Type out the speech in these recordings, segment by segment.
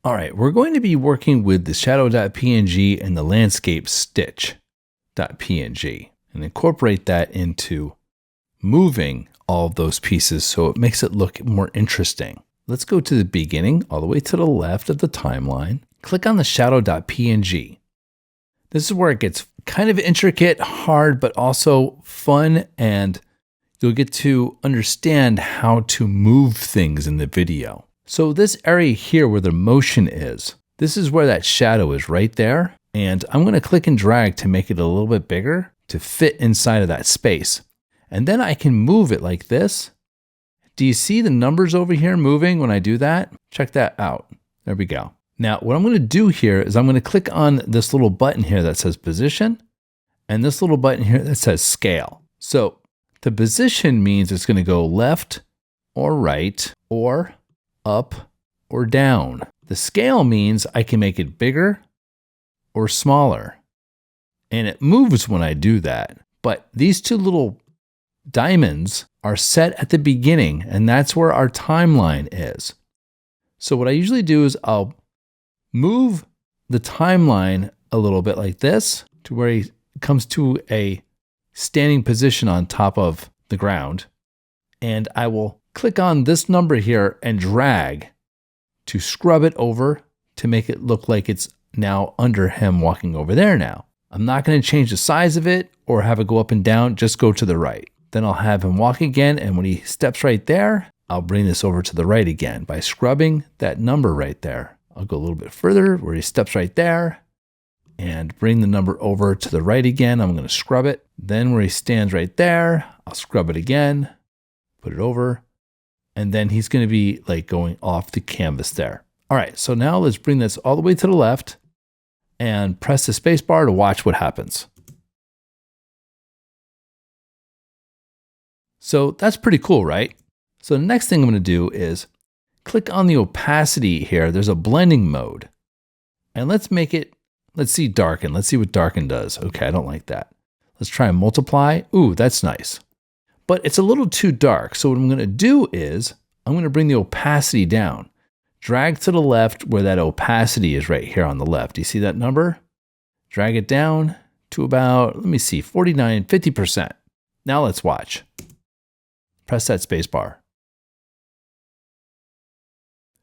All right, we're going to be working with the shadow.png and the landscape stitch.png and incorporate that into moving all of those pieces so it makes it look more interesting. Let's go to the beginning, all the way to the left of the timeline. Click on the shadow.png. This is where it gets kind of intricate, hard, but also fun, and you'll get to understand how to move things in the video. So this area here where the motion is, this is where that shadow is right there. And I'm going to click and drag to make it a little bit bigger to fit inside of that space. And then I can move it like this. Do you see the numbers over here moving when I do that? Check that out. There we go. Now, what I'm going to do here is I'm going to click on this little button here that says position and this little button here that says scale. So the position means it's going to go left or right or up or down. The scale means I can make it bigger or smaller. And it moves when I do that. But these two little diamonds are set at the beginning, and that's where our timeline is. So what I usually do is I'll move the timeline a little bit like this to where he comes to a standing position on top of the ground. And I will click on this number here and drag to scrub it over to make it look like it's now under him walking over there now. I'm not going to change the size of it or have it go up and down, just go to the right. Then I'll have him walk again, and when he steps right there, I'll bring this over to the right again by scrubbing that number right there. I'll go a little bit further where he steps right there and bring the number over to the right again. I'm going to scrub it. Then where he stands right there, I'll scrub it again, put it over, and then he's going to be like going off the canvas there. All right, so now let's bring this all the way to the left and press the space bar to watch what happens. So that's pretty cool, right? So the next thing I'm going to do is click on the opacity here. There's a blending mode. And let's make it, let's see darken. Let's see what darken does. Okay, I don't like that. Let's try and multiply. Ooh, that's nice. But it's a little too dark. So what I'm going to do is I'm going to bring the opacity down. Drag to the left where that opacity is right here on the left. Do you see that number? Drag it down to about, let me see, 49, 50%. Now let's watch. Press that space bar.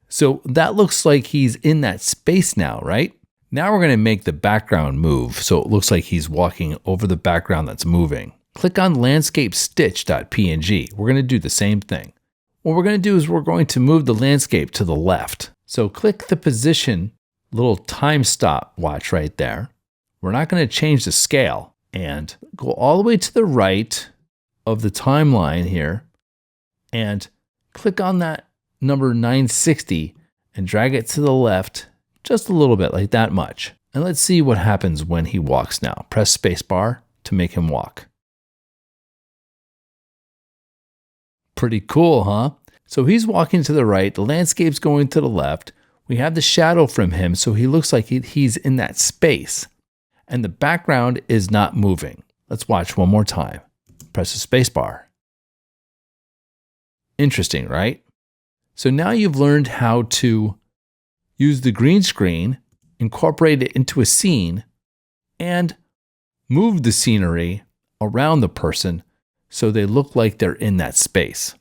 So that looks like he's in that space now, right? Now we're going to make the background move so it looks like he's walking over the background that's moving. Click on landscape stitch.png. We're going to do the same thing. What we're going to do is we're going to move the landscape to the left. So click the position, little time stop watch right there. We're not going to change the scale and go all the way to the right of the timeline here and click on that number 960 and drag it to the left just a little bit, like that much. And let's see what happens when he walks now. Press space bar to make him walk. Pretty cool, huh? So he's walking to the right, the landscape's going to the left. We have the shadow from him, so he looks like he's in that space. And the background is not moving. Let's watch one more time. Press the space bar. Interesting, right? So now you've learned how to use the green screen, incorporate it into a scene, and move the scenery around the person so they look like they're in that space.